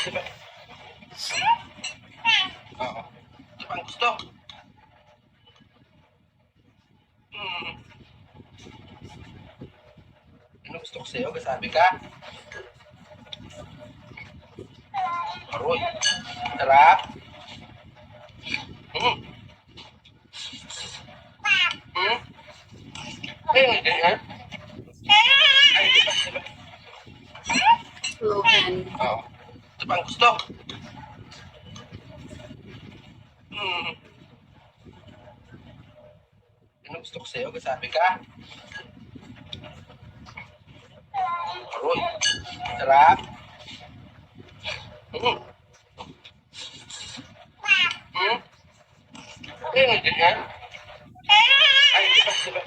di ba? Oo. Di ba ang gusto? Ano gusto ko sa'yo? Kasabi ka? Aroy. Sarap. Hmm. Hmm. Ay, ganyan. Ay, di ba? Di ba? Lohan. Oo. Di ba ang gusto? Ano gusto ko sa'yo? Kasabi ka? Aroy. Sarap. Hmm. Hmm. Ay, ganyan. Ay, di ba? Di ba?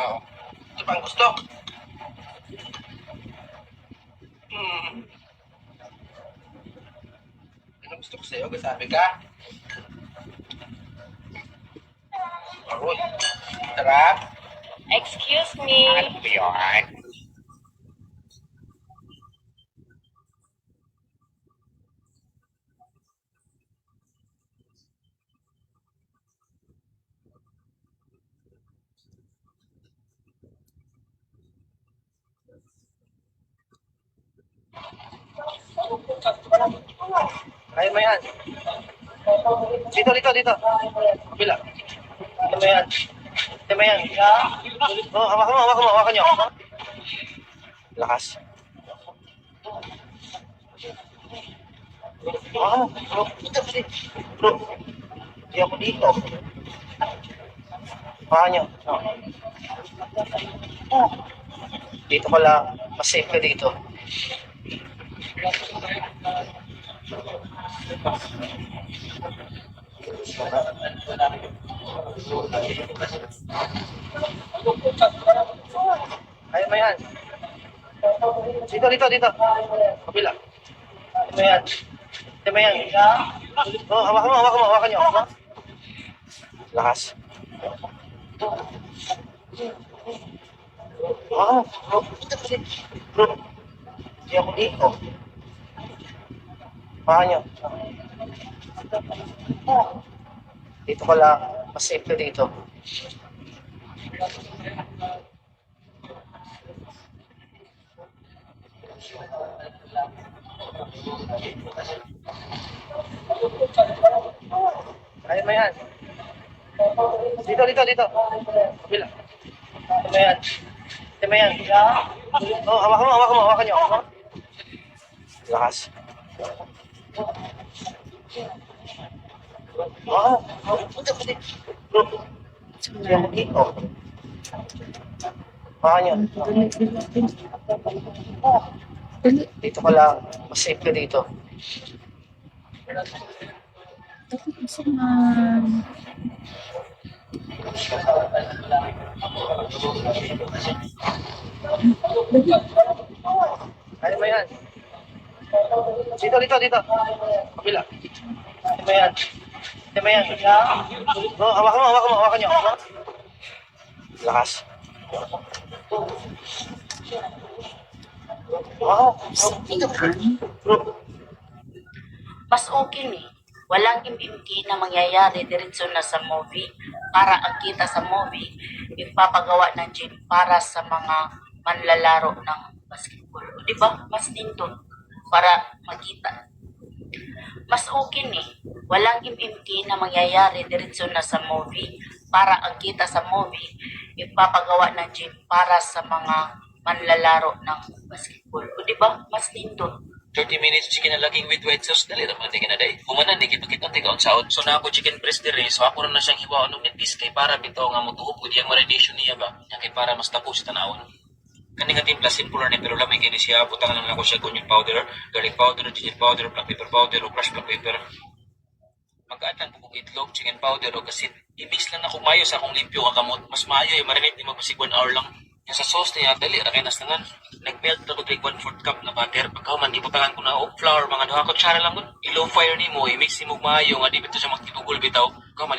Oo. Di ba ang gusto? Ano gusto ko sa'yo? Kasabi ka? Aroy. Sarap. Excuse me. Ano ba yun? Kaya mo yan. Dito, dito, dito. Kabila. Kaya mo yan. Kaya mo yan. Oh, hawakan nyo. Lakas. Hawakan mo. Bro, dito, dito. Bro, hindi ako dito. Hawakan nyo. Oh. Dito ko lang. Mas safe ka dito. Kaya mo yan. Dito, dito, dito. Kabila. Kaya mo yan. Kaya mo yan. Oh, hawakan nyo. Lakas. Hawakan mo. Bro, dito, dito. Bro, hindi ako dito. Hawakan nyo. Dito ko lang. Mas safe ka dito. Kaya mo yan. Dito, dito, dito. Kabila. Kaya mo yan. Kaya mo yan. Oh, hawakan nyo. Lakas. Hawakan mo. Bro, hindi ako dito. Hawakan nyo. Dito ko lang. Mas safe ka dito. Kaya mo yan. Dito, dito, dito. Kabila. Kaya mo yan. Kaya mo yan. Oh, hawakan nyo. Lakas. Wow. Bro, Mas okay ni. Walang impimti na mangyayari diretso na sa movie para ang kita sa movie ipapagawa ng gym para sa mga manlalaro ng basketball. O, di ba? Mas nindot para makita. Mas okay ni. Walang impimti na mangyayari diretso na sa movie para ang kita sa movie ipapagawa ng gym para sa mga manlalaro ng basketball. O, di ba? Mas nindot. 30 minutes chicken na laging with white sauce, dali naman di kinaday. Humanan, di kita tigaon saod. So na ako chicken breast dire, so ako na siyang hiwaon ng nipis kay para bitaw nga mutuhog ko diyang marination niya ba, niya kay para mas tapos tanawon. Kani nga timpla, simple ni pero lamay kini siya, butangan lang ako siya onion powder, garlic powder, ginger powder, black pepper powder, o crushed black pepper. Mag-add lang po kong itlog, chicken powder, o kasi i-mix lang ako mayo sa akong limpyo nga kamot. Mas maayo yung marinate ni magpasig 1 hour lang. Yung sa sauce niya, dali, rakay nas nangan. Nag-melt na ko 1/4 cup na butter. Pagkahuman, di butangan ko na og flour, mga 2 kutsara lang mo. I-low fire ni mo, i-mix ni mo maayo nga di bito siya magtibugol bitaw. Pagkahuman,